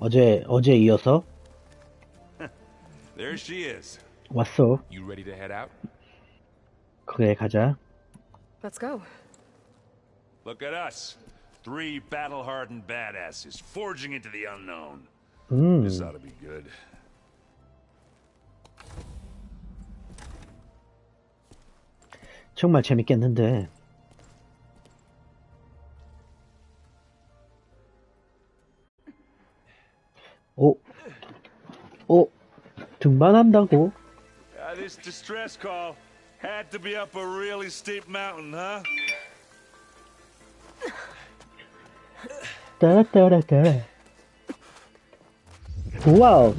어제 이어서 There she is. 왔어. You ready to head out? 그래, 가자. Let's go. Look at us. 3 battle-hardened badasses forging into the unknown. This ought to be good. 정말 재밌겠는데. 등반한다고? This distress call had to be up a really steep mountain, huh? 따라따라따라. 와우.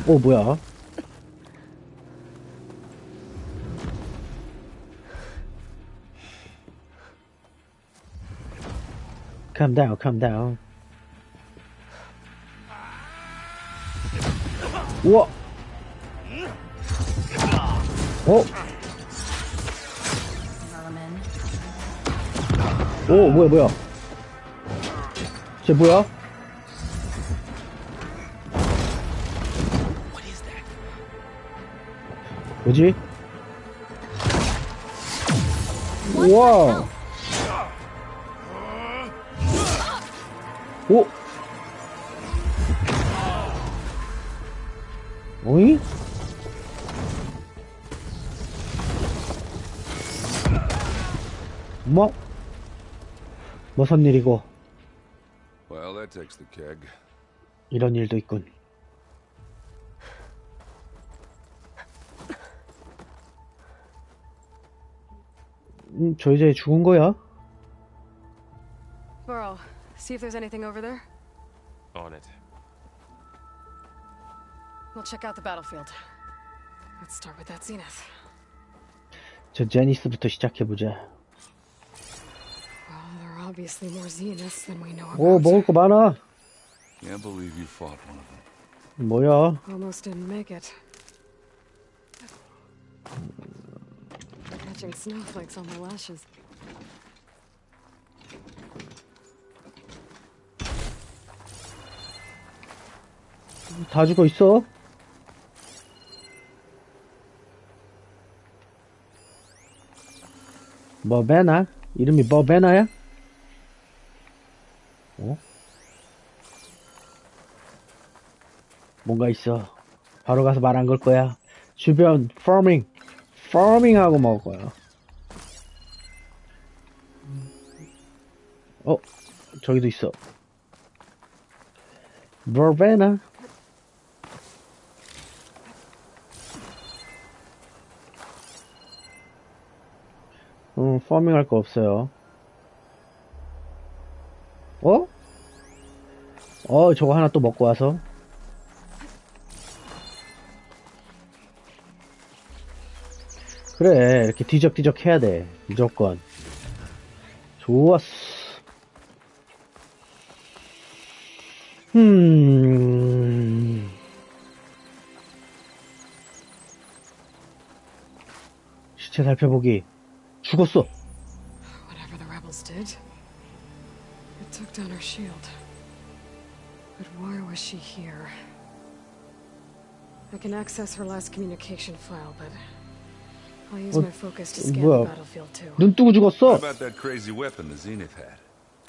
뭐야? Calm down, calm down. 우와! 뭐야. 쟤 뭐야? 뭐지? 우와! 오잉? 무슨 일이고? Well, that takes the keg. 이런 일도 있군. 저 이제 죽은 거야? Burrow, see if there's anything over there. On it. We'll check out the battlefield. Let's start with that zenith. 저 제니스부터 시작해보자. Well, there are obviously more zeniths than we know about. 먹을 거 많아. Can't believe you fought one of them. 뭐야? Almost didn't make it. Catching snowflakes on my lashes. 다 죽어 있어? 버베나? 이름이 버베나야? 뭔가 있어. 바로 가서 말 안 걸 거야. 주변 파밍하고 먹을 거야. 저기도 있어. 버베나? 파밍할 거 없어요. 저거 하나 또 먹고 와서. 그래, 이렇게 뒤적뒤적 해야 돼. 무조건. 좋았어. 시체 살펴보기. 죽었어. Whatever the rebels did, it took down her shield. But why was she here? I can access her last communication file, but I'll use my focus to scan the battlefield too. 눈 뜨고 죽었어. What about that crazy weapon the Zenith had?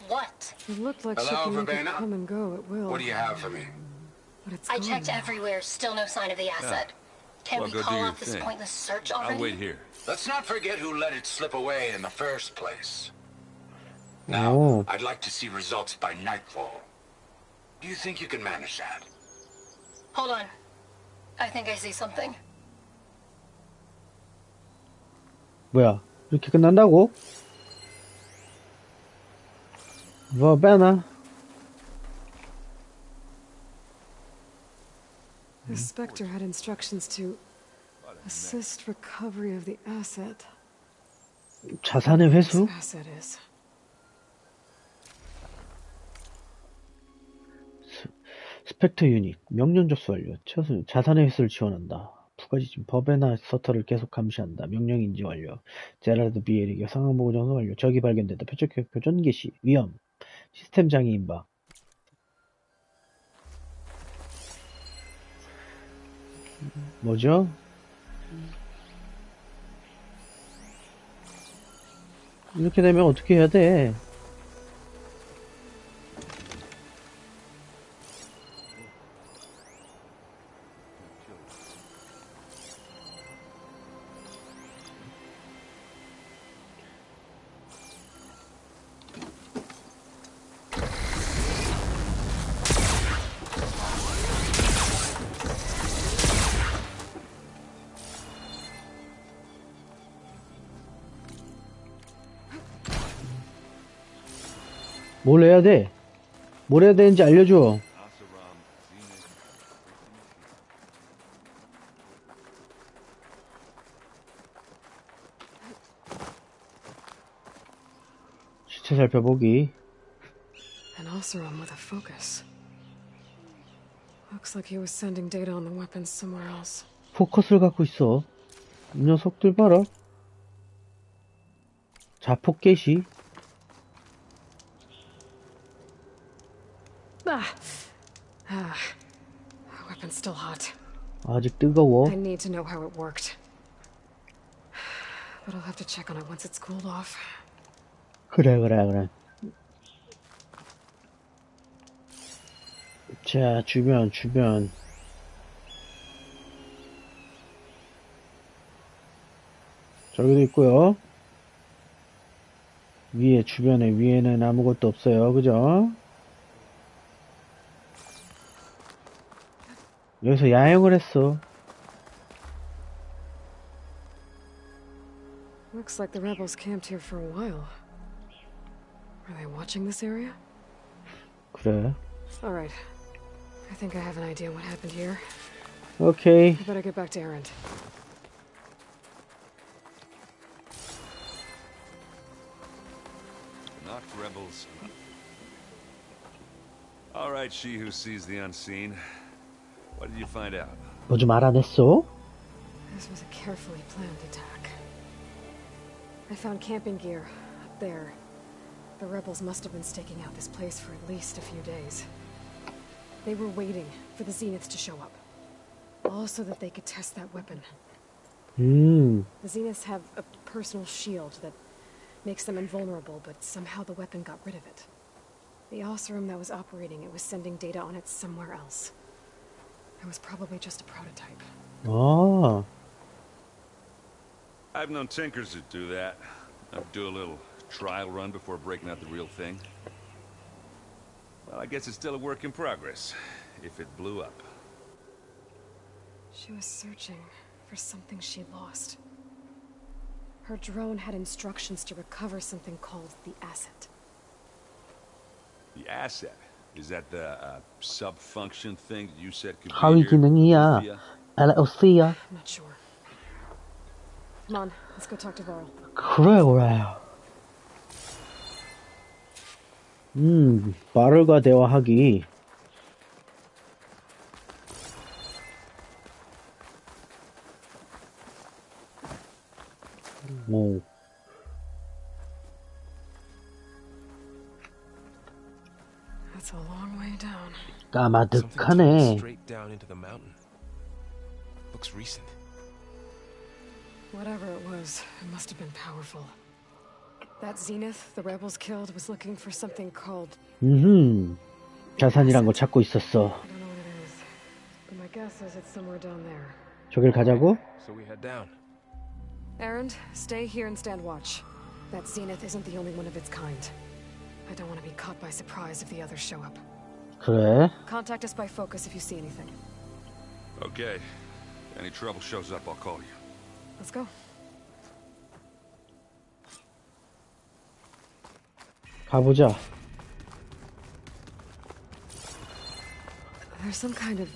What? It looked like she can make it come and go at will. What do you have for me? But it's I gone checked now. everywhere, still no sign of the asset. Can Well, we go do call your off this thing. pointless search already? I'll wait here. Let's not forget who let it slip away in the first place. 오. Now, I'd like to see results by nightfall. Do you think you can manage that? Hold on. I think I see something. 뭐야? 이렇게 끝난다고? 버베나? The Spectre had instructions to assist recovery of the asset. 자산의 회수? This asset is. 스펙터 유닛 명령 접수 완료. 자산의 회수를 지원한다. 두 가지 중 버베나 서터를 계속 감시한다. 명령 인지 완료. 제라드 비에리게 상황 보고 전송 완료. 적이 발견됐다. 표적 교전 개시. 위험. 시스템 장애 임박. 뭐죠? 이렇게 되면 어떻게 해야 돼? 뭘 해야 돼? 뭘 해야 되는지 알려줘. 시체 살펴보기. An Oseram with a focus. Looks like he was sending data on the weapons somewhere else. 포커스를 갖고 있어. 이 녀석들 봐라. 자폭 개시. Weapon's still hot. 아직 뜨거워. I need to know how it worked. But I'll have to check on it once it's cooled off. 그래. 자, 주변. 저기도 있고요. 위에는 아무것도 없어요. 그죠? 여기서 야영을 했어. Looks like the rebels camped here for a while. Are they watching this area? 그래. Alright. I think I have an idea what happened here. 오케이. I better get back to Erend. Not rebels. All right, she who sees the unseen. What did you find out? 뭐 좀 알아냈어? This was a carefully planned attack. I found camping gear up there. The rebels must have been staking out this place for at least a few days. They were waiting for the Zeniths to show up. All so that they could test that weapon. The Zeniths have a personal shield that makes them invulnerable, but somehow the weapon got rid of it. The Oseram that was operating it was sending data on it somewhere else. It was probably just a prototype. 아, I've known tinkers that do that. I'd do a little trial run before breaking out the real thing. Well, I guess it's still a work in progress, if it blew up. She was searching for something she lost. Her drone had instructions to recover something called the asset. The asset? Is that the sub-function thing that you said could be 하위 here? 기능이야. Sophia? I'm not sure. Come on, let's go talk to Varl. 그래. 바를과 대화하기. 오. That's a long way down. 까마득하네. Straight down into the mountain. Looks recent. Whatever it was, it must have been powerful. That Zenith the rebels killed was looking for something called... 자산이란 거 찾고 있었어. I don't know what it is, but my guess is it's somewhere down there. 저길 가자고? So we head down. Erend, stay here and stand watch. That Zenith isn't the only one of its kind. I don't want to be caught by surprise if the others show up. 그래. Contact us by focus if you see anything. Okay. If any trouble shows up, I'll call you. Let's go. 가보자. There's some kind of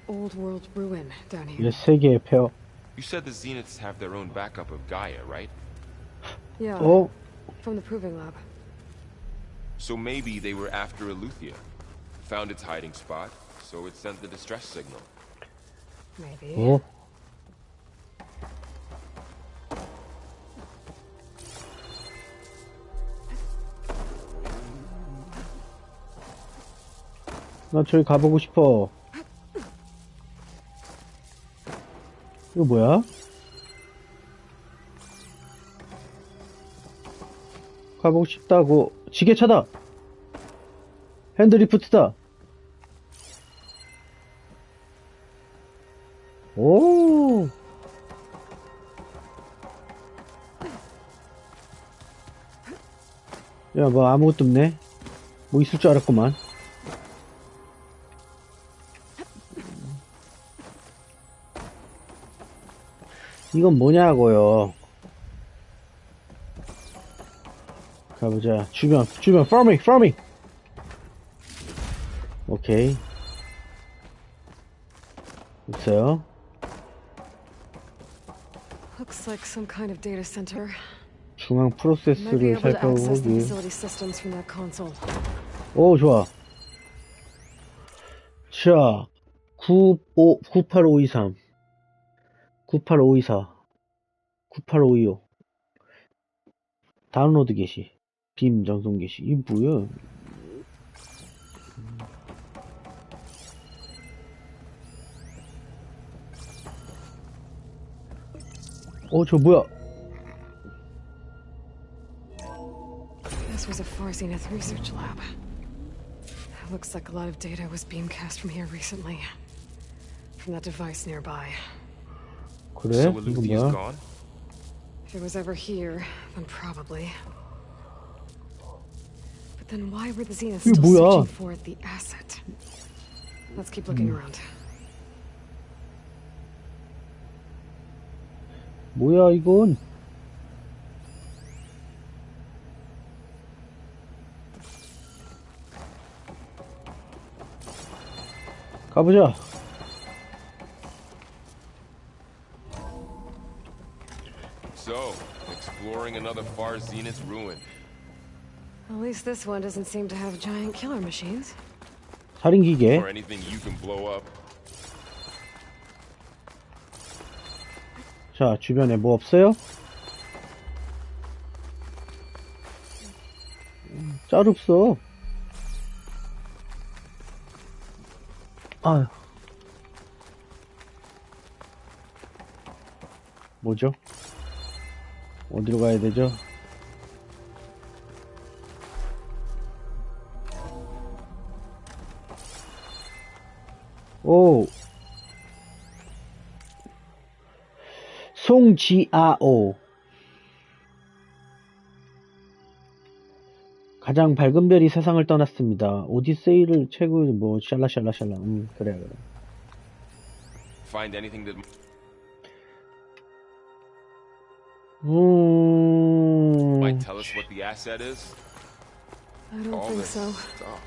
old world ruin down here. 이게 세 개의 페어. You said the Zeniths have their own backup of Gaia, right? Yeah, 어? from the proving lab. So maybe they were after Eleuthia. Found its hiding spot, so it sent the distress signal. Maybe. 어? 나 저기 가보고 싶어. 이거 뭐야? 가보고 싶다고. 지게차다! 핸드리프트다! 오! 야, 뭐 아무것도 없네. 뭐 있을 줄 알았구만. 이건 뭐냐고요. 가보자. 주변, 파밍! 오케이. 있어요. Looks like some kind of data center. 중앙 Might be 프로세스를 able to access the 살펴보기. facility systems from that console. 오, 좋아. 자, 98523. 98524. 98525. 다운로드 게시. 빔 전송 게시. 이게 뭐야? 저 뭐야? This was a Far Zenith research lab. Looks like a lot of data was beamcast from here recently. From that device nearby. 그래? So 이건 Aluthia's 뭐야? gone? If it was ever here, then probably. But then why were the Zeniths 이게 still 뭐야? searching for the asset? Let's keep looking around. 뭐야 이건? 가보자. So, exploring another Far Zenith ruin. At least this one doesn't seem to have giant killer machines. 살인기계. Or anything you can blow up. 자, 주변에 뭐 없어요? 짤 없어. 아휴. 뭐죠? 어디로 가야 되죠? 오. 송지아오. 가장 밝은 별이 세상을 떠났습니다. 오디세이를 최고 뭐 샬라샬라샬라. 그래. Find anything that might tell us what the asset is? I don't All think this so. stuff.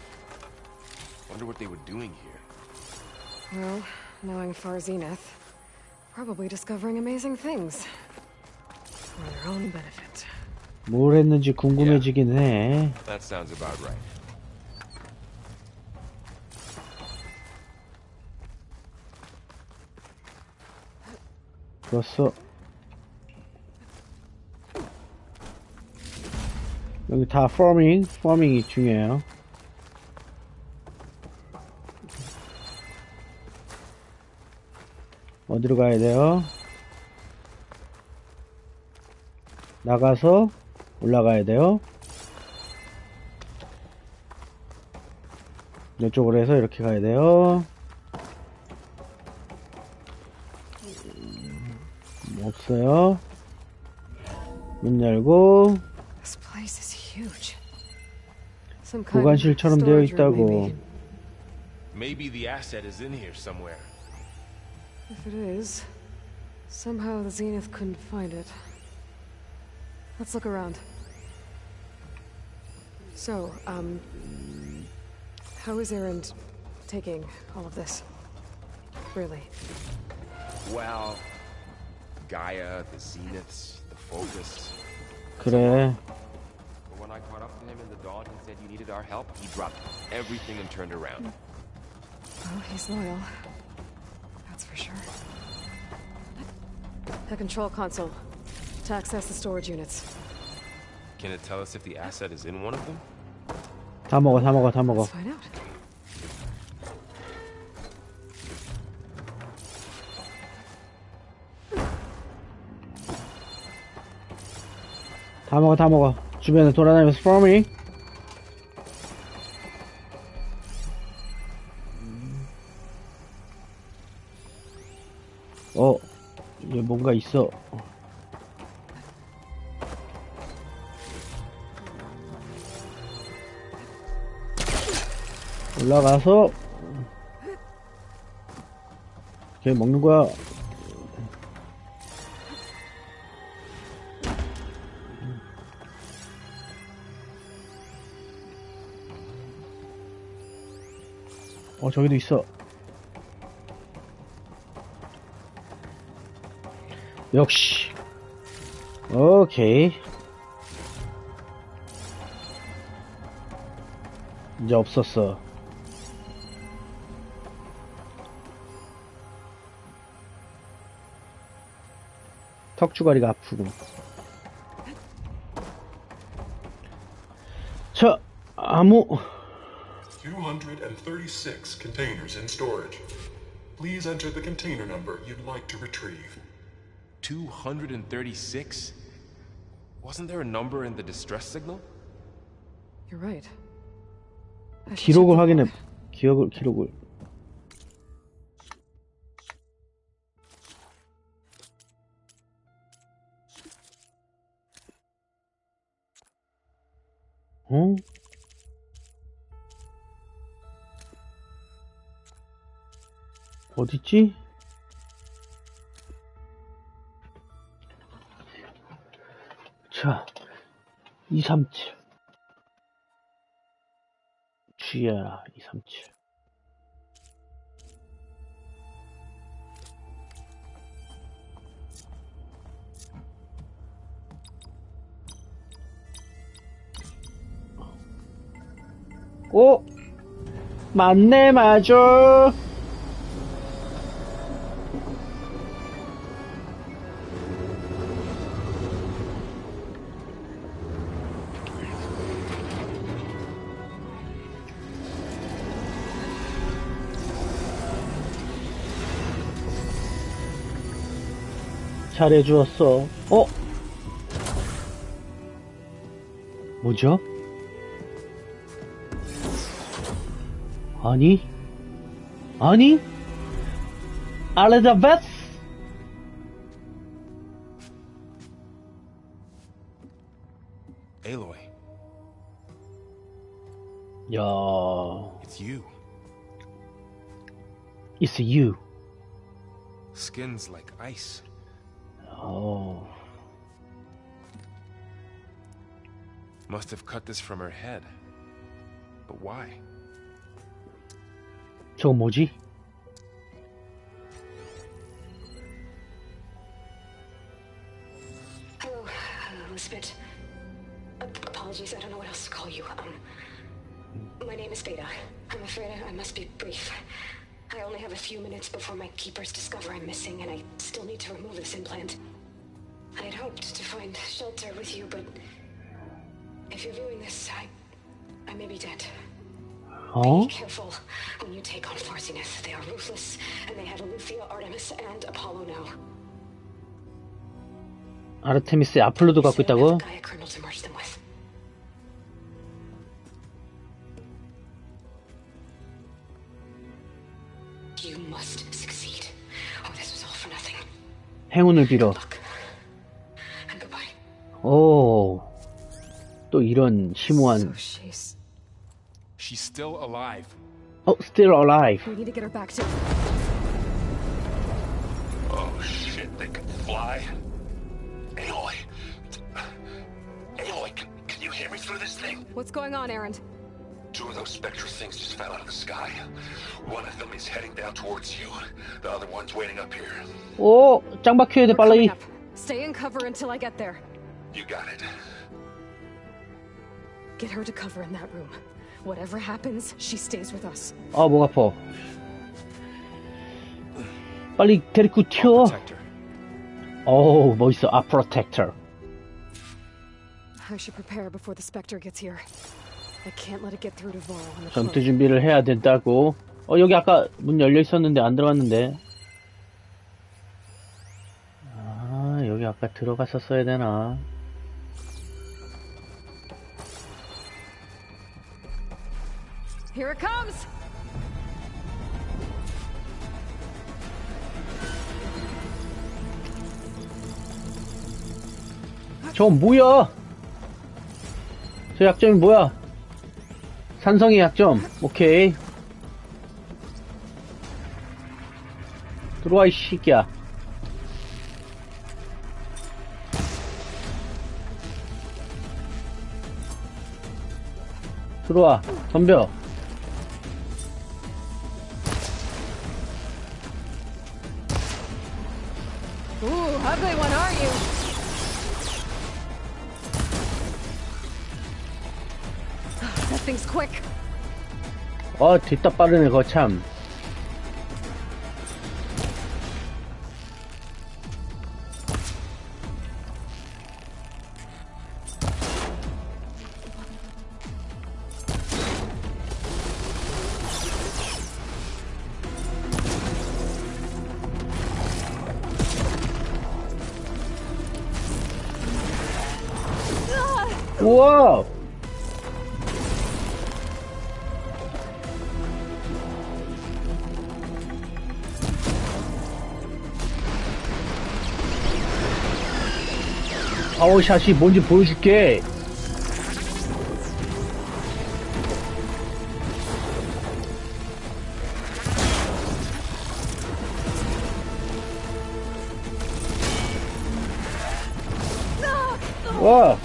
Wonder what they were doing here. Well, knowing Far Zenith, probably discovering amazing things. For their own benefit. 뭘 했는지 궁금해지긴 해. That sounds about right. 좋았어. 여기 다 파밍이 중요해요. 어디로 가야 돼요? 나가서 올라가야 돼요. 이쪽으로 해서 이렇게 가야 돼요. 없어요. 문 열고. This place is huge. Some kind of 보관실처럼 되어 storage room, 있다고. maybe. Maybe the asset is in here somewhere. If it is, somehow the Zenith couldn't find it. Let's look around. So, how is Erend taking all of this? Really? Well, Gaia, the Zeniths, the Focus. 그래. But when I caught up to him in the dawn and said you needed our help, he dropped everything and turned around. Well, he's loyal. That's for sure. The control console. To access the storage units. Can it tell us if the asset is in one of them? 다 먹어. Let's find out. 다 먹어, 다 먹어. 주변에 돌아다니면서 farming. 얘 뭔가 있어. 올라가서 걔 먹는 거야. 저기도 있어. 역시. 오케이. 이제 없었어. 턱주가리가 아프고. 자, 아무. 236 containers in storage. Please enter the container number you'd like to retrieve. 236? Wasn't there a number in the distress signal? You're right. I should check 기록을 the 확인해. log. 기록을. 어? 어딨지? 자, 237. G야, 237. 오! 맞네, 맞아. 잘해주었어. 뭐죠? 아니? 알레자베스? Aloy, 야, it's you. it's you. Skin's like ice. Must have cut this from her head. But why? 저거 뭐지? Hello, Elizabeth. Apologies, I don't know what else to call you. My name is Beta. I'm afraid I must be brief. I only have a few minutes before my keepers discover I'm missing, and I still need to remove this implant. I had hoped to find shelter with you, but if you're viewing this, I may be dead. Be careful when you take on Farsineth. They are ruthless, and they have Aletheia, Artemis, and Apollo now. 아르테미스의 아폴로도 갖고 있다고? Gaia kernel to merge them with. You must succeed, or this was all for nothing. 행운을 빌어. Luck. And goodbye. 오, 또 이런 심오한. So She's still alive. Still alive. we need to get her back to. Oh shit, they can fly? Aloy. Aloy, can you hear me through this thing? What's going on, Aaron? Two of those spectral things just fell out of the sky. One of them is heading down towards you. The other one's waiting up here. 오, 짱 박혀야 돼, We're coming 빨리. up. Stay in cover until I get there. You got it. Get her to cover in that room. Whatever happens, she stays with us. 목 아파. 빨리 데리고 튀어. Protect her. 어우, 멋있어. 프로텍터. I should prepare before the Spectre gets here. I can't let it get through to Varl on the 전투 cloak. 준비를 해야 된다고. 여기 아까 문 열려 있었는데 안 들어갔는데. 여기 아까 들어갔었어야 되나? Here it comes. 저건 뭐야? 저 약점이 뭐야? 산성의 약점. 오케이. 들어와 이 새끼야. 들어와. 덤벼. Ooh, ugly one, are you? That thing's quick. 뒤따 빠르네, 거 참. 우와! 파워샷이 뭔지 보여줄게. 와!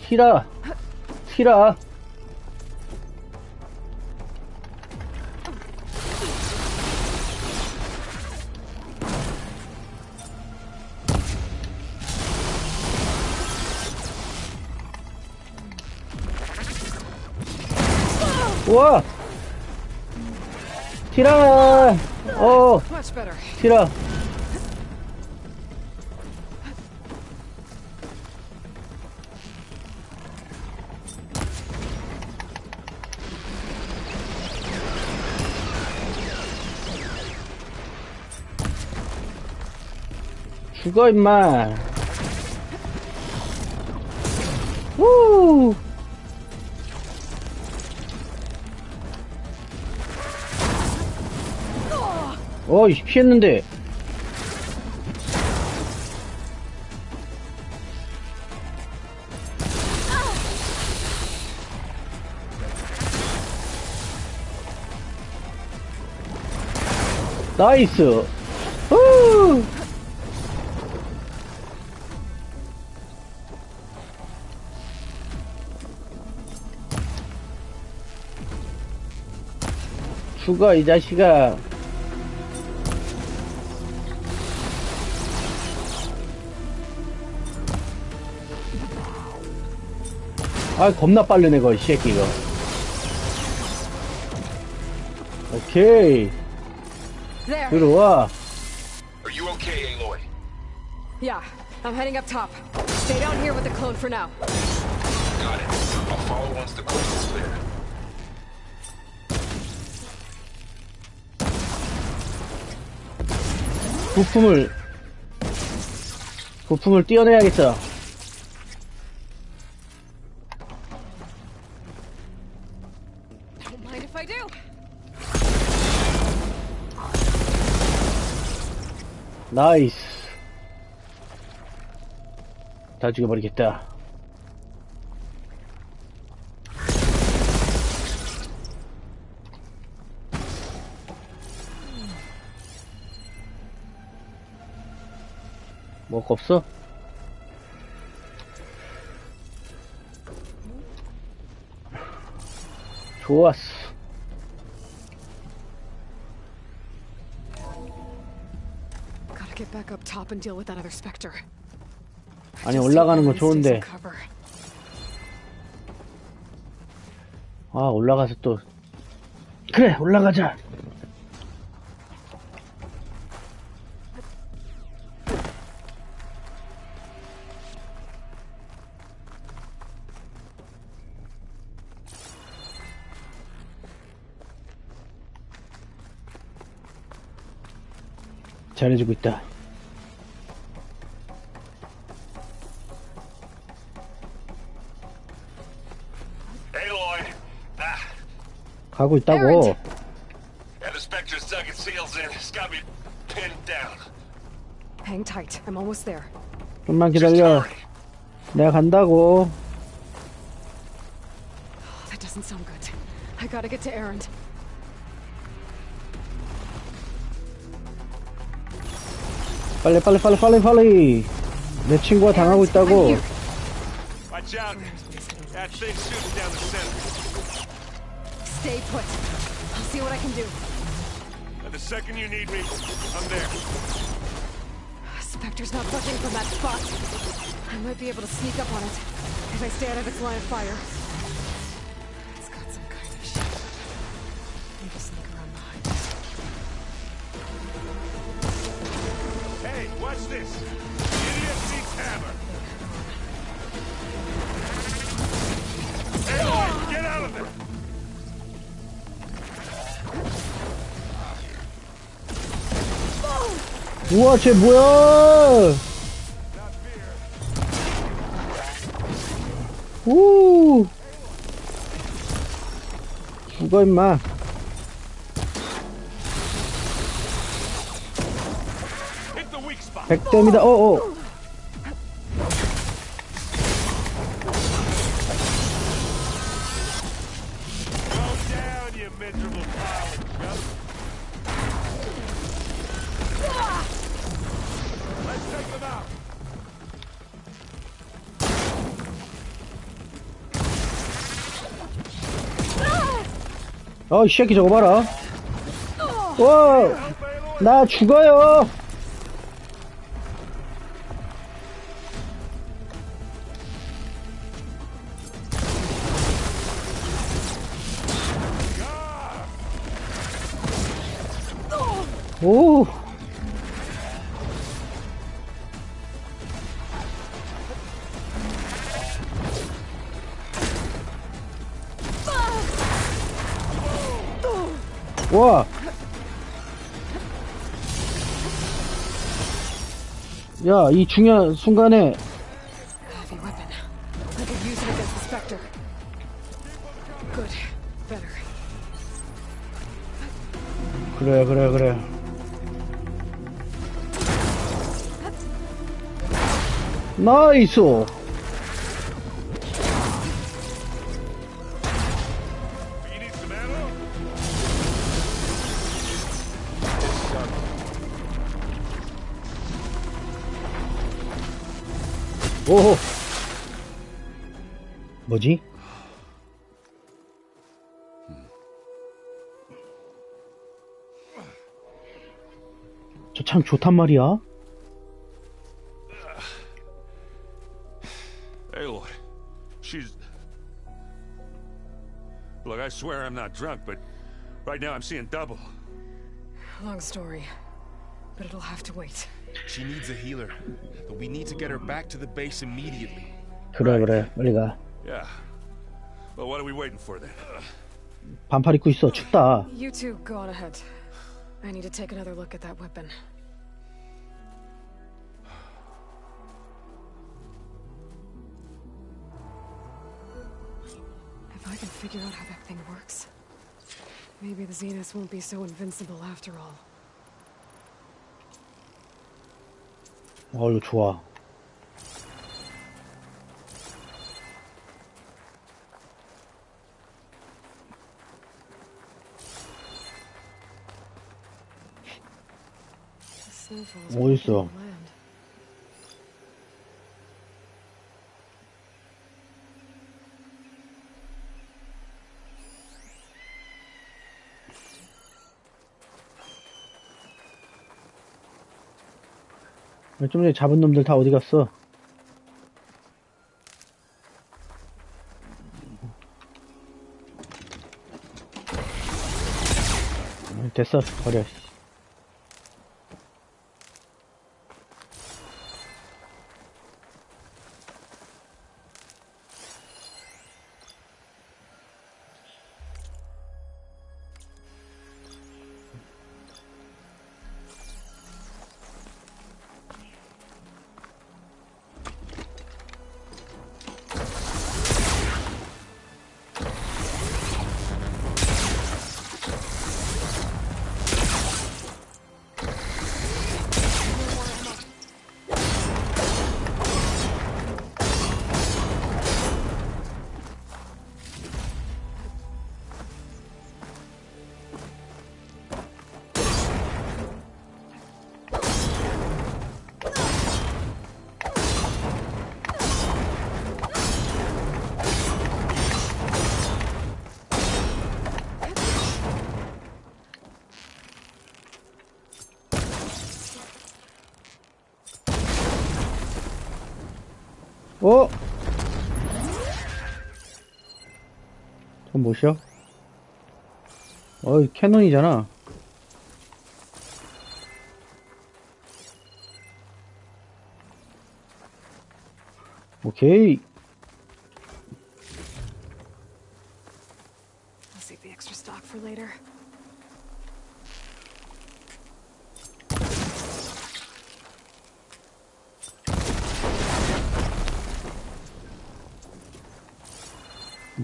티라! 티라! 우와! 티라! Much better. 티라! 죽어 임마. 우. 어이 피했는데. 나이스. 후. 죽어 이 자식아. 아 겁나 빠르네 거 이 새끼 이거. 오케이. There. 들어와. Are you okay, Aloy? Yeah, I'm heading up top. Stay down here with the clone for now. Got it. I'll follow once the coast is clear. 부품을 띄어내야겠어. Don't mind if I do. 나이스. 다 죽여버리겠다. 뭐 없어? 좋았어. Gotta get back up top and deal with that other specter. 아니 올라가는 건 좋은데. 아 올라가서 또 그래 올라가자. 잘해주고 있다. Aloy. 가고 있다고. Errant. Yeah, the Spectre's dug its heels in. It's got me pinned down. Hang tight. I'm almost there. 좀만 Just 기다려. hurry. 내가 간다고. That doesn't sound good. I gotta get to Errant. 빨리 빨리 빨리 빨리 빨리. 내 친구가 당하고 I'm 있다고. here. Watch out. That thing's shooting down the center. Stay put. I'll see what I can do. And the second you need me, I'm there. Spectre's not budging from that spot. I might be able to sneak up on it if I stay out of its line of fire. It's got some kind of shit. Need to sneak around behind it. Hey, watch this. Idiot needs hammer. Aloy, get out of there. 우와, 쟤 뭐야? 우. 죽어 임마. Hit the weak spot. 백댐이다. 어어. Go down, you miserable pile of junk. Let's take them out. 이 새끼 저거 봐라. 와, 나 죽어요. 오. 와. 야, 이 중요한 순간에 Heavy weapon. I could use it against the Spectre. Good. Better. 그래. 나이스. You need some ammo? 오호. 뭐지? 저 참 좋단 말이야. Aloy, she's... Look, I swear I'm not drunk, but right now I'm seeing double. Long story. But it'll have to wait. She needs a healer, but we need to get her back to the base immediately. 그래, 빨리 가. Yeah. Well, what are we waiting for then? 반팔 입고 있어. 춥다. You two go on ahead. I need to take another look at that weapon. If I can figure out how that thing works, maybe the Zeniths won't be so invincible after all. 이거 좋아. The snowfall's 어딨어? breaking the land. 좀 전에 잡은 놈들 다 어디 갔어? 됐어, 버려. 어? 전 뭐시여? 어이, 캐논이잖아. 오케이. I'll save the extra stock for later.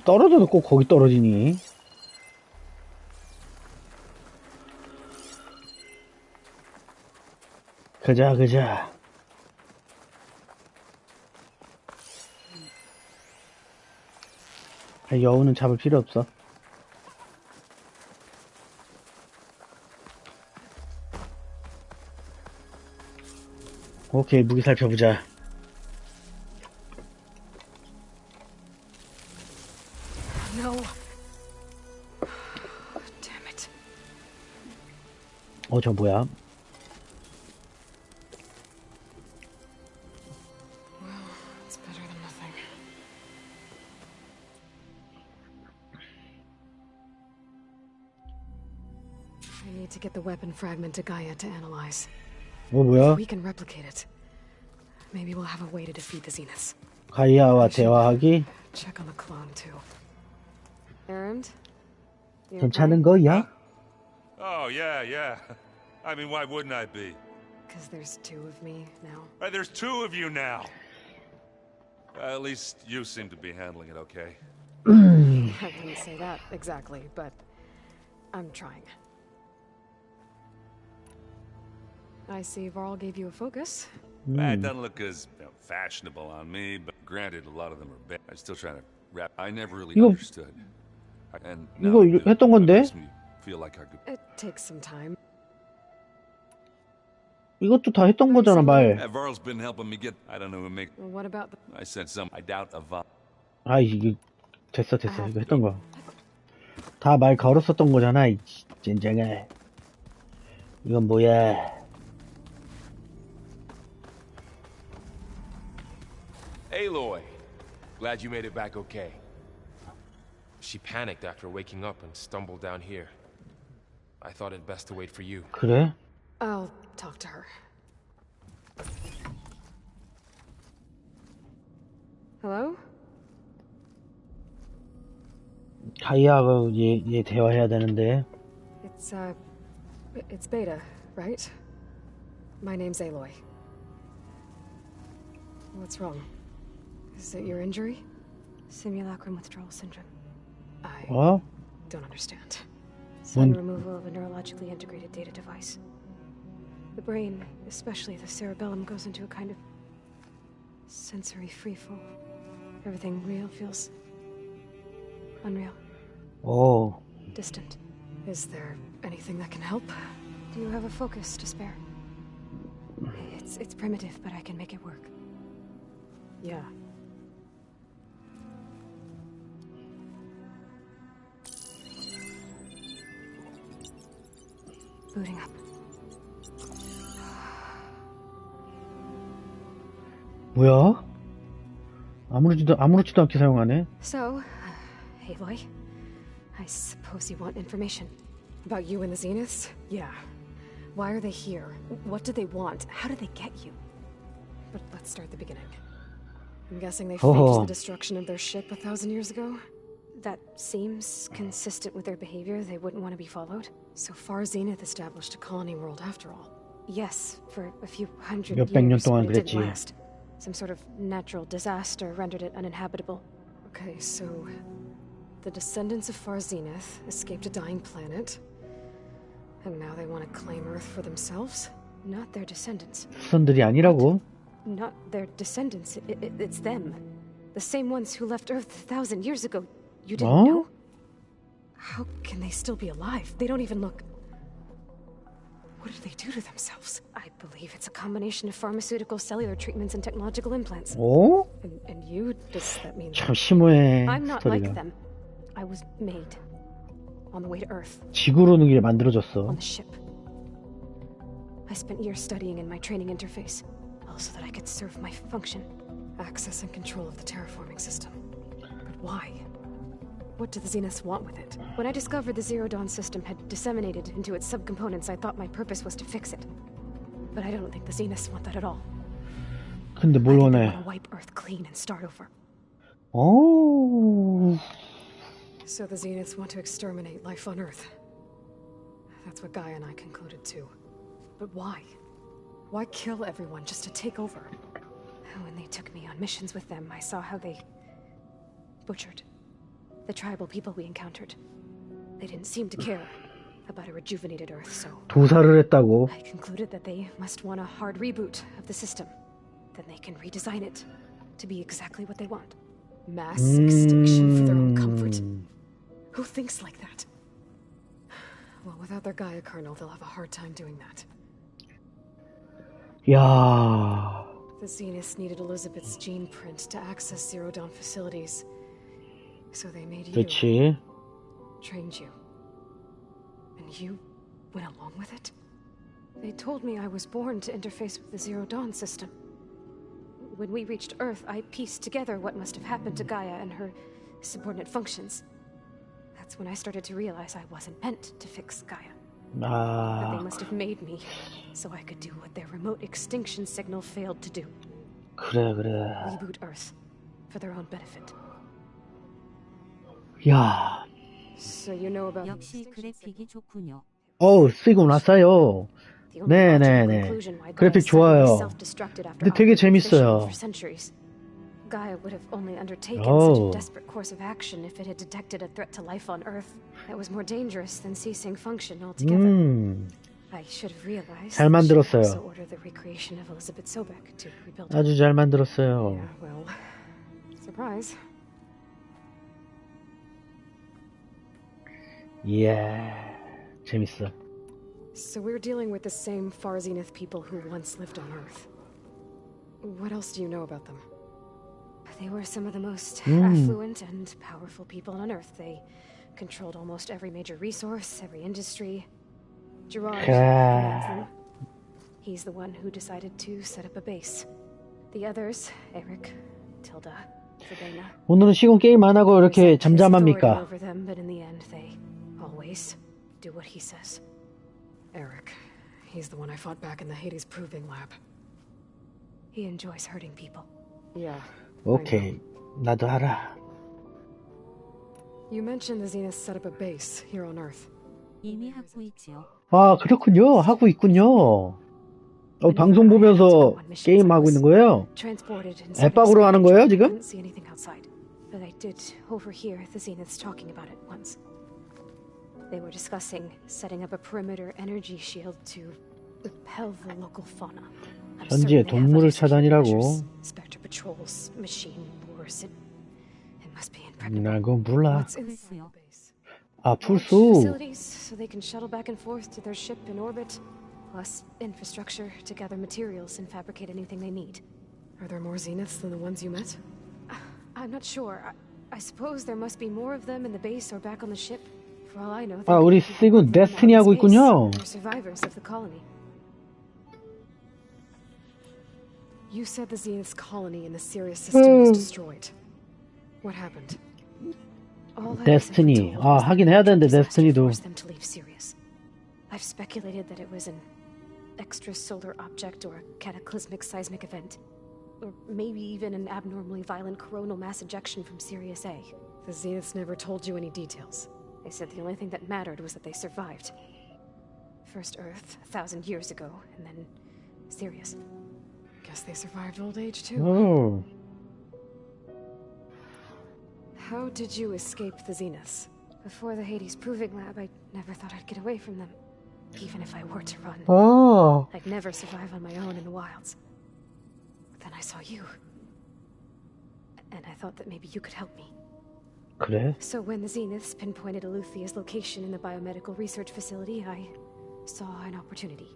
떨어져도 꼭 거기 떨어지니? 가자, 가자. 여우는 잡을 필요 없어. 오케이, 무기 살펴보자. No. Damn it. 저 뭐야? It's better than nothing. I need to get the weapon fragment to Gaia to analyze. 뭐야? We can replicate it. Maybe we'll have a way to defeat the Zeniths. 가이아와 대화하기? Check on the clone too. Errand? 괜찮은 거야? Oh, yeah. I mean, why wouldn't I be? Because there's two of me now. Right, there's two of you now. At least you seem to be handling it okay. I wouldn't say that exactly, but I'm trying. I see Varl gave you a focus. It doesn't look as fashionable on me, but granted, a lot of them are bad. I'm still trying to wrap. I never really understood. And 이거 했던 건데? makes me feel like I could. It takes some time. 이것도 다 했던 거잖아, 말. Varl's been helping me get. I don't know. Make. What about the... I sent some. I doubt a Varl. 아, 이게 됐어. 이거 했던 거. 다 말 걸었었던 거잖아, 이 젠장아. 이건 뭐야? Aloy, glad you made it back okay. She panicked after waking up and stumbled down here. I thought it best to wait for you. 그래? I'll talk to her. Hello? 가이아하고 얘 대화해야 되는데. It's Beta, right? My name's Aloy. What's wrong? Is it your injury? Simulacrum withdrawal syndrome. I 어? don't understand. Sudden removal of a neurologically integrated data device. The brain, especially the cerebellum, goes into a kind of sensory freefall. Everything real feels unreal. 오. Distant. Is there anything that can help? Do you have a focus to spare? It's primitive, but I can make it work. Yeah. Booting up. 뭐야? 아무렇지도 않게 사용하네. So, Aloy, I suppose you want information. About you and the Zeniths? Yeah. Why are they here? What do they want? How did they get you? But let's start at the beginning. I'm guessing they faked the destruction of their ship 1,000 years ago? That seems consistent with their behavior. They wouldn't want to be followed. So far, Zenith established a colony world after all. Yes, for a few hundred 몇백 년 years, 동안 but it 그랬지. didn't last. Some sort of natural disaster rendered it uninhabitable. Okay, so the descendants of Far Zenith escaped a dying planet, and now they want to claim Earth for themselves? Not their descendants. 수선들이 아니라고? Not their descendants. It's them. The same ones who left Earth 1,000 years ago. You didn't know? How can they still be alive? They don't even look... What did they do to themselves? I believe it's a combination of pharmaceutical, cellular treatments, and technological implants. 오? And you? Does that mean... 참 심오해. I'm not like 스토리가. them. I was made. On the way to Earth. 지구로 오는 길에 만들어졌어. On the ship. I spent years studying in my training interface. All so that I could serve my function. Access and control of the terraforming system. But why? What do the Zeniths want with it? When I discovered the Zero Dawn system had disseminated into its subcomponents, I thought my purpose was to fix it. But I don't think the Zeniths want that at all. 근데 뭘 I think they 원해? want to wipe Earth clean and start over. 오. So the Zeniths want to exterminate life on Earth. That's what Gaia and I concluded too. But why? Why kill everyone just to take over? When they took me on missions with them, I saw how they butchered the tribal people we encountered. They didn't seem to care about a rejuvenated Earth, so 도살을 했다고. I concluded that they must want a hard reboot of the system. Then they can redesign it to be exactly what they want. Mass extinction for their own comfort. Who thinks like that? Well, without their Gaia kernel, they'll have a hard time doing that. 야. The Zeniths needed Elizabeth's gene print to access Zero Dawn facilities. So they made you. 그렇지. Trained you. And you went along with it? They told me I was born to interface with the Zero Dawn system. When we reached Earth, I pieced together what must have happened to Gaia and her subordinate functions. That's when I started to realize I wasn't meant to fix Gaia. That they must have made me so I could do what their remote extinction signal failed to do. 그래. Reboot Earth for their own benefit. 야. So you know about 역시 그래픽이 좋군요. 쓰고 났어요. 네네네. 그래픽 좋아요. 근데 되게 재밌어요. Gaia would have only undertaken such a desperate course of action if it had detected a threat to life on Earth that was more dangerous than ceasing function altogether. I should have realized. 잘 만들었어요. Also order the recreation of Elizabeth Sobek to rebuild. 아주 잘 만들었어요. Yeah, well, surprise. 재밌어. So we're dealing with the same Far Zenith people who once lived on Earth. What else do you know about them? They were some of the most affluent and powerful people on Earth. They controlled almost every major resource, every industry. Gerard commands them. He's the one who decided to set up a base. The others, Eric, Tilda, Sabina. 오늘은 시공 게임 안 하고 이렇게 잠잠합니까? Over them, but in the end, they always do what he says. Eric, he's the one I fought back in the Hades Proving Lab. He enjoys hurting people. Yeah. 오케이, 나도 알아. You mentioned the Zeniths set up a base here on Earth. 이미 하고 있지요. 그렇군요. 하고 있군요. 방송 보면서 게임 하고 있는 거예요? 앱박으로 하는 거예요, 지금? But I did overhear the Zeniths talking about it once. They were discussing setting up a perimeter energy shield to repel the local fauna. 현지의 동물을 차단이라고. Spectre patrols, machine wars. It must be 나 그건 몰라. 풀수요. 풀수. Facilities so they can shuttle back and forth to their ship in orbit, plus infrastructure to gather materials and fabricate anything they need. Are there more Zeniths than the ones you met? I'm not sure. I suppose there must be more of them in the base or back on the ship. For all I know, 우리 지금 데스티니 하고 있군요. Survivors of the colony. You said the Zenith's colony in the Sirius system was destroyed. What happened? 데스티니. 하긴 해야 되는데 데스티니도. I've speculated that it was an extrasolar object or a cataclysmic seismic event. Or maybe even an abnormally violent coronal mass ejection from Sirius A. The Zeniths never told you any details. They said the only thing that mattered was that they survived. First Earth, 1,000 years ago, and then Sirius. Guess they survived old age too. How did you escape the Zeniths? Before the Hades Proving Lab, I never thought I'd get away from them. Even if I were to run. I'd never survive on my own in the wilds. But then I saw you. And I thought that maybe you could help me. 그래? So when the Zeniths pinpointed Eluthia's location in the biomedical research facility, I saw an opportunity.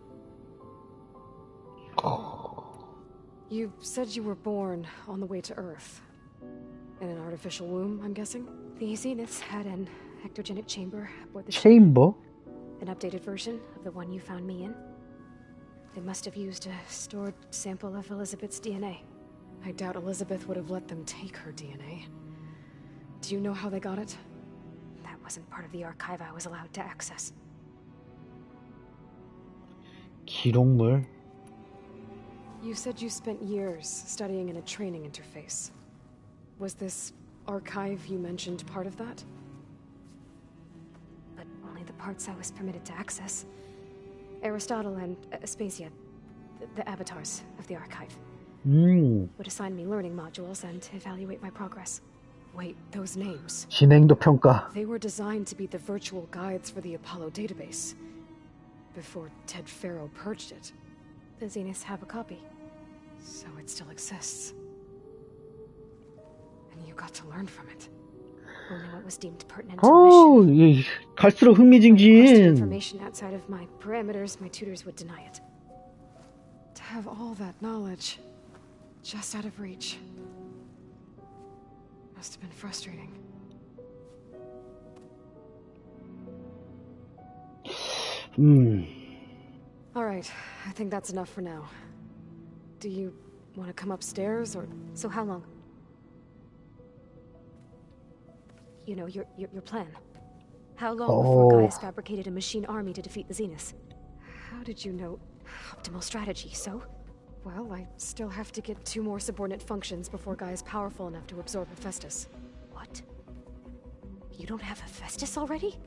You said you were born on the way to Earth. In an artificial womb, I'm guessing? The Zeniths had an ectogenic chamber aboard the ship. An updated version of the one you found me in. They must have used a stored sample of Elizabeth's DNA. I doubt Elizabeth would have let them take her DNA. Do you know how they got it? That wasn't part of the archive I was allowed to access. 기록물? You said you spent years studying in a training interface. Was this archive you mentioned part of that? But only the parts I was permitted to access. Aristotle and Aspasia, the avatars of the archive, would assign me learning modules and evaluate my progress. Wait, those names. 진행도 평가. They were designed to be the virtual guides for the Apollo database. Before Ted Faro purged it. The Zeniths have a copy. So it still exists. And you got to learn from it. Only what was deemed pertinent to the mission. 갈수록 Requested 흥미진진. information outside of my parameters, my tutors would deny it. To have all that knowledge just out of reach must have been frustrating. All right, I think that's enough for now. Do you want to come upstairs, or... So how long? You know, your plan. How long before Gaius fabricated a machine army to defeat the Zeniths? How did you know? Optimal strategy, so? Well, I still have to get 2 more subordinate functions before Guy is powerful enough to absorb Hephaestus. What? You don't have Hephaestus already?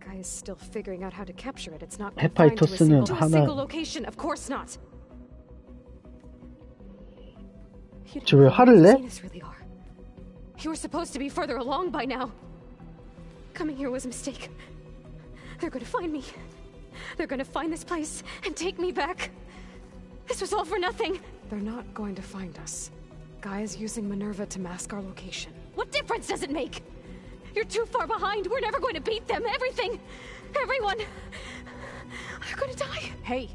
Guy is still figuring out how to capture it. It's not confined to a single location. Of course not. 저 왜 화를 내? Zeniths really are. You were supposed to be further along by now. Coming here was a mistake. They're gonna find me. They're gonna find this place and take me back. This was all for nothing. They're not going to find us. Guy is using Minerva to mask our location. What difference does it make? You're too far behind. We're never going to beat them. Everything. Everyone. They're gonna die. Hey.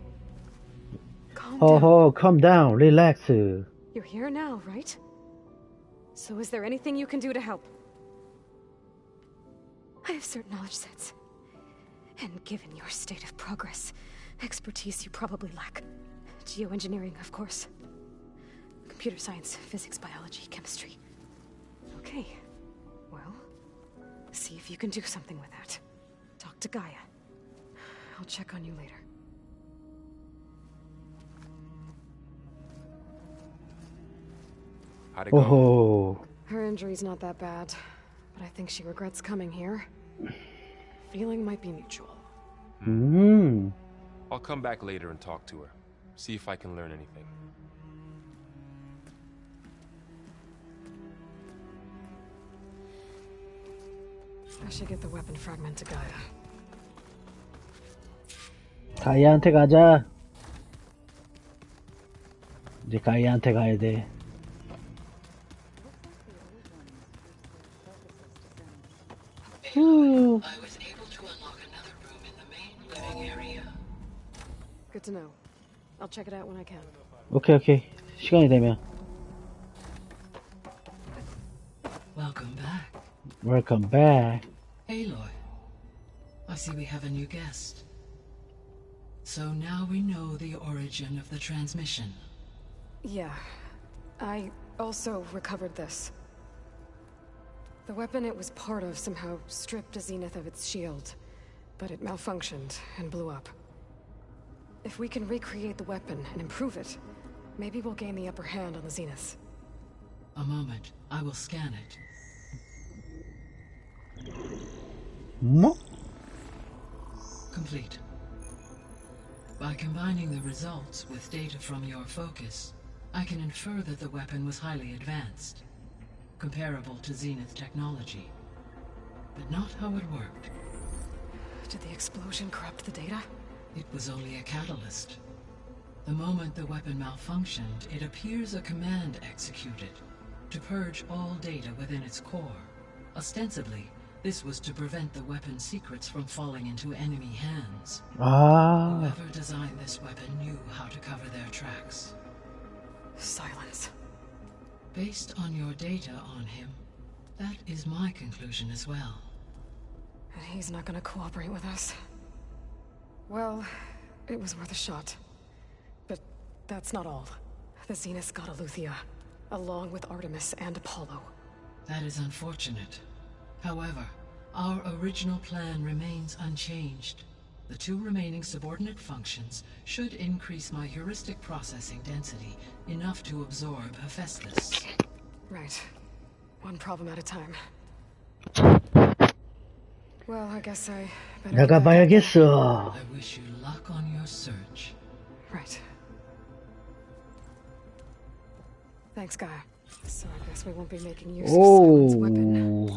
Calm down. Calm down. Relax. You're here now, right? So is there anything you can do to help? I have certain knowledge sets. And given your state of progress, expertise you probably lack. Geoengineering, of course. Computer science, physics, biology, chemistry. Okay. Well, see if you can do something with that. Talk to Gaia. I'll check on you later. How'd it go? Her injury's not that bad, but I think she regrets coming here. Feeling might be mutual. I'll come back later and talk to her. See if I can learn anything. I should get the weapon fragment to Gaia. 가이아한테 가자. 이제 가이아한테 가야 돼. I was able to unlock another room in the main living area. Good to know. I'll check it out when I can. 오케이. 시간이 되면. Welcome back. Welcome back. Aloy. I see we have a new guest. So now we know the origin of the transmission. Yeah. I also recovered this. The weapon it was part of somehow stripped a Zenith of its shield, but it malfunctioned and blew up. If we can recreate the weapon and improve it, maybe we'll gain the upper hand on the Zeniths. A moment. I will scan it. 뭐? Complete. By combining the results with data from your focus, I can infer that the weapon was highly advanced, comparable to Zenith technology, but not how it worked. Did the explosion corrupt the data? It was only a catalyst. The moment the weapon malfunctioned, it appears a command executed to purge all data within its core. Ostensibly, this was to prevent the weapon's secrets from falling into enemy hands. Whoever designed this weapon knew how to cover their tracks. Silence. Based on your data on him, that is my conclusion as well. And he's not gonna cooperate with us. Well, it was worth a shot. But that's not all. The Zeniths got Aletheia. along with Artemis and Apollo. That is unfortunate. However, our original plan remains unchanged. The 2 remaining subordinate functions should increase my heuristic processing density enough to absorb Hephaestus. Right. One problem at a time. Well, I guess I better get back out there. 나가봐야겠어. I wish you luck on your search. Right. Thanks, Gaia. So I guess we won't be making use of Scott's weapon.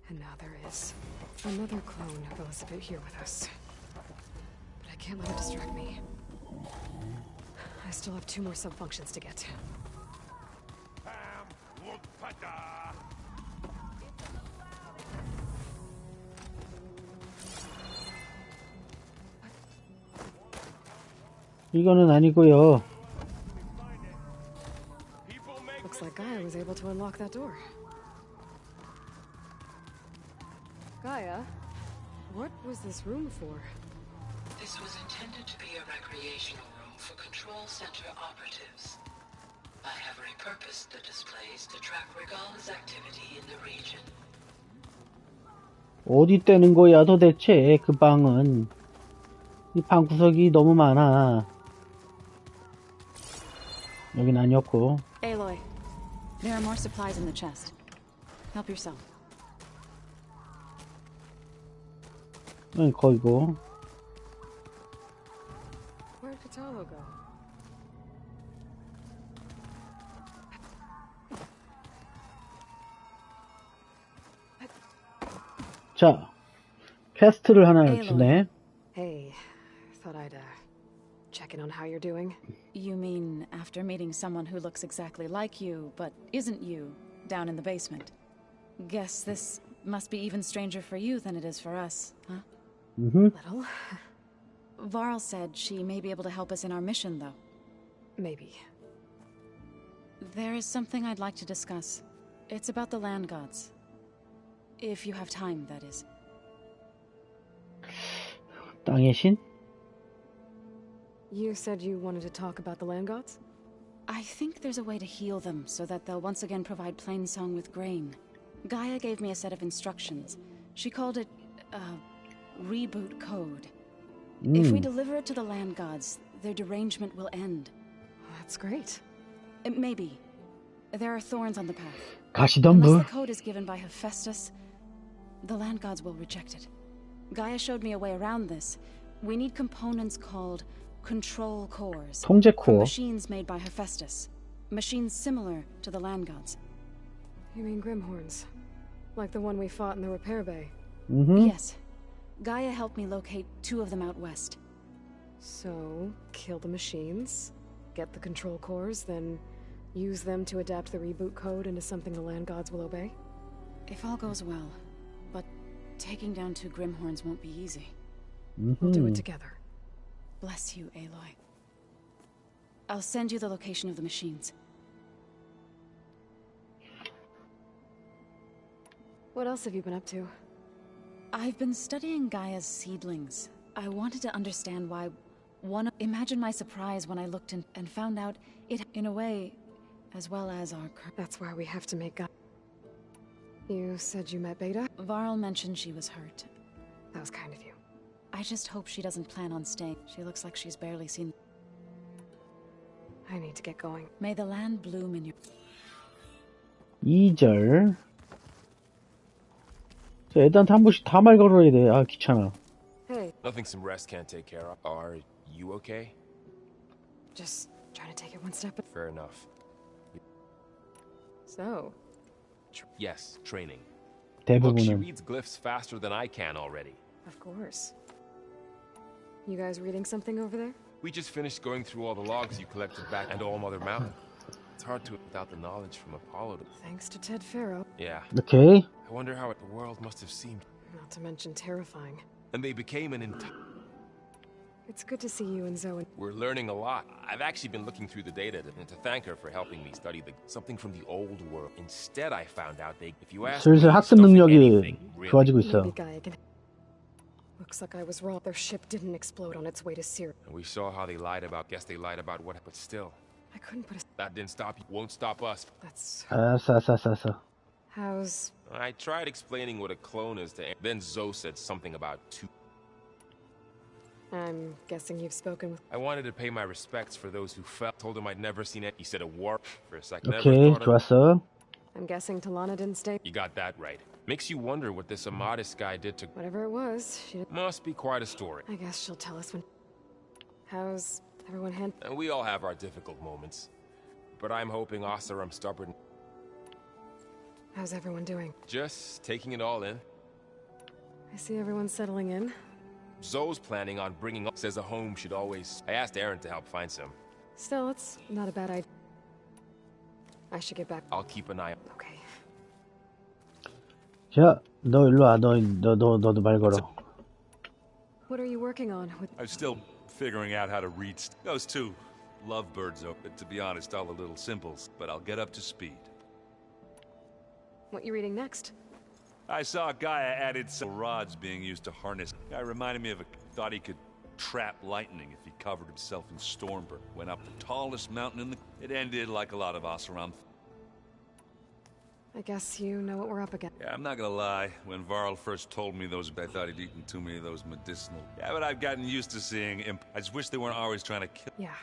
And now there is another clone of Elizabeth here with us. But I can't let her distract me. I still have 2 more sub-functions to get to. 이거는 아니고요. Looks like Gaia was able to unlock that door. Gaia, what was this room for? This was intended to be a recreational room for control center operatives. I have repurposed the displays to track Regal's activity in the region. 어디 떼는 거야 도대체 그 방은. 이 방 구석이 너무 많아. 여긴 아니었고. Aloy, there are more supplies in the chest. Help yourself. 거기고. Where'd Katalo go? 자, 퀘스트를 하나 주네. Hey, thought I'd check in on how you're doing. You mean after meeting someone who looks exactly like you, but isn't you, down in the basement? Guess this must be even stranger for you than it is for us, huh? Little. Varl said she may be able to help us in our mission, though. Maybe. There is something I'd like to discuss. It's about the land gods. If you have time, that is. 땅의 신? You said you wanted to talk about the land gods? I think there's a way to heal them so that they'll once again provide Plainsong with grain. Gaia gave me a set of instructions. She called it, reboot code. If we deliver it to the land gods, their derangement will end. That's great. Maybe. There are thorns on the path. 가시덤불. Unless the code is given by Hephaestus, the land gods will reject it. Gaia showed me a way around this. We need components called control cores. 통제 From 코어. machines made by Hephaestus. Machines similar to the land gods. You mean Grimhorns? Like the one we fought in the repair bay? Yes. Gaia helped me locate 2 of them out west. So, kill the machines, get the control cores, then use them to adapt the reboot code into something the land gods will obey? If all goes well. But taking down 2 Grimhorns won't be easy. We'll do it together. Bless you, Aloy. I'll send you the location of the machines. What else have you been up to? I've been studying Gaia's seedlings. I wanted to understand why one... Imagine my surprise when I looked and found out it, in a way, as well as our... That's why we have to make Gaia. You said you met Beta? Varl mentioned she was hurt. That was kind of you. I just hope she doesn't plan on staying. She looks like she's barely seen... I need to get going. May the land bloom in your... 2절. 자, 애들한테 한 번씩 다 말 걸어야 돼. 아, 귀찮아. Hey. Nothing some rest can't take care of. Are you okay? Just trying to take it one step. Fair enough. So. Yes, training. Look, she 대부분은. reads glyphs faster than I can already. Of course. You guys reading something over there? We just finished going through all the logs you collected back and All Mother Mountain. It's hard to without the knowledge from Apollo. Thanks to Ted Faro. Yeah. Okay. I wonder how the world must have seemed. Not to mention terrifying. And they became an entire... It's good to see you and Zoe. We're learning a lot. I've actually been looking through the data to thank her for helping me study something from the old world. Instead, I found out if you ask 슬슬 me, 학습 stuff in 능력이 anything, really. 좋아지고 있어. Maybe Gaia can... Looks like I was wrong. Their ship didn't explode on its way to Syria. And we saw how they lied about. Guess they lied about what. But still, I couldn't put a... that didn't stop you. Won't stop us. That's... 알았어. How's... I tried explaining what a clone is to. Then Zoe said something about two. I'm guessing you've spoken with... I wanted to pay my respects for those who fell. Told him I'd never seen it. He said a war for a second. 오케이, 좋았어. I'm guessing Talana didn't stay. You got that right. Makes you wonder what this Amadis guy did to... Whatever it was, she... Must be quite a story. I guess she'll tell us when... How's everyone And we all have our difficult moments. But I'm hoping Oseram stubborn... How's everyone doing? Just taking it all in. I see everyone settling in. Zoe's planning on bringing up... Says a home should always... I asked Aaron to help find some. Still, it's not a bad idea. I should get back. I'll keep an eye on... Okay. 야, 너 일로 와. 너도 말 걸어. What are you working on? I'm still figuring out how to read those two lovebirds. To be honest, all the little simples, but I'll get up to speed. What you reading next? I saw Gaia added some rods being used to harness. Guy reminded me of a... Thought he could trap lightning if he covered himself in Stormburg. Went up the tallest mountain in the... It ended like a lot of Oseram. I guess you know what we're up against. Yeah, I'm not gonna lie. When Varl first told me those, I thought he'd eaten too many of those medicinal. Yeah, but I've gotten used to seeing imp. I just wish they weren't always trying to kill. Yeah.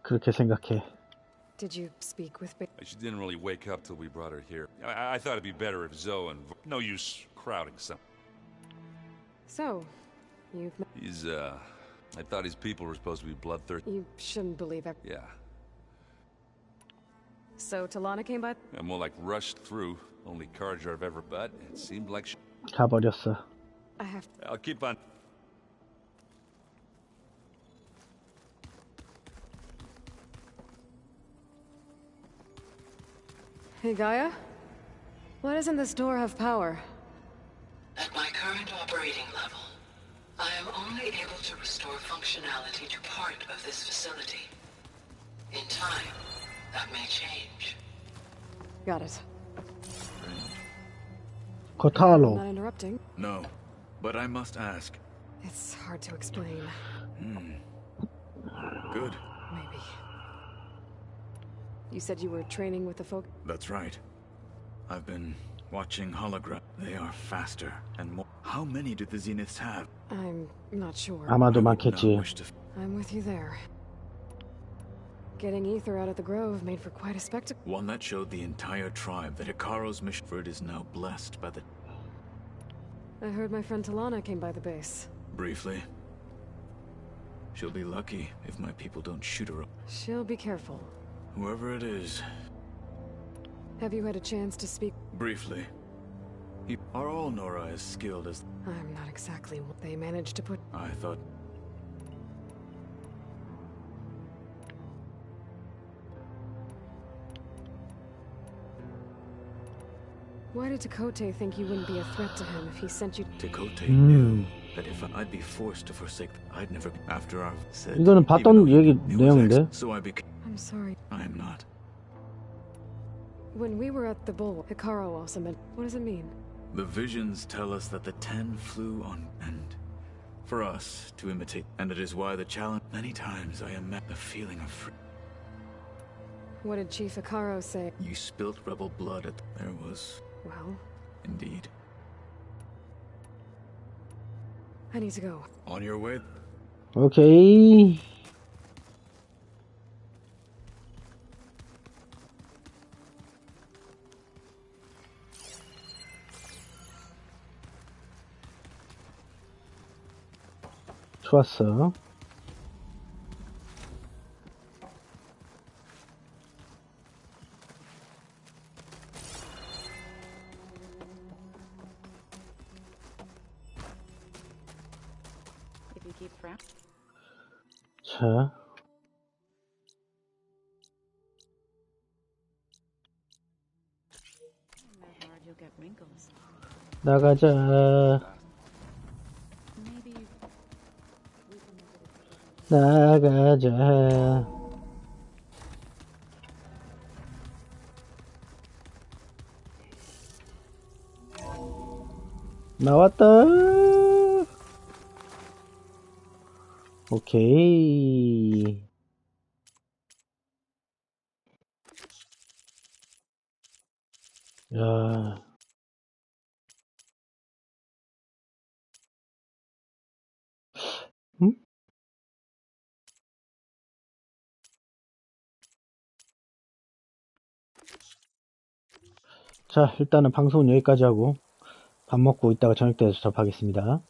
그렇게 생각해. Did you speak with... She didn't really wake up till we brought her here. I thought it'd be better if Zoe and... No use crowding some. So, you've... He's, I thought his people were supposed to be bloodthirsty. You shouldn't believe it. Yeah. So, Talana came by? I'm more like rushed through. Only Carja I've ever... But it seemed like she... 가버렸어. I have... I'll keep on... Hey, Gaia? Why doesn't this door have power? At my current operating level, I am only able to restore functionality to part of this facility. In time, that may change. Got it. 코타로. Not interrupting. No, but I must ask. It's hard to explain. Good. Maybe. You said you were training with the folk? That's right. I've been watching hologram. They are faster and more. How many do the Zeniths have? I'm not sure. 아마도 많겠지. I'm with you there. Getting ether out of the grove made for quite a spectacle. One that showed the entire tribe that Hikaro's mission for it is now blessed by the... I heard my friend Talana came by the base. Briefly. She'll be lucky if my people don't shoot her up. She'll be careful. Whoever it is. Have you had a chance to speak? Briefly. Are all Nora as skilled as... I'm not exactly what they managed to put... I thought... Why did Takote think you wouldn't be a threat to him if he sent you... Takote knew that if I'd be forced to forsake... I'd never... After I've said... 이거는 봤던 얘기 내용인데. So I became... I'm sorry. I am not. When we were at the Bull, Hikaro also meant... What does it mean? The visions tell us that the 10 flew on end. For us to imitate. And it is why the challenge... Many times I am met the feeling of free... What did Chief Hikaro say? You spilt rebel blood at... There was... Well... Indeed. I need to go. On your way. 오케이. 좋았어. If you keep frown. 자. That hard, you'll get wrinkles. 나가자. Maybe 나가자. 나왔다. 오케이. 야. 응? 자, 일단은 방송은 여기까지 하고 밥 먹고 이따가 저녁 때서 접하겠습니다.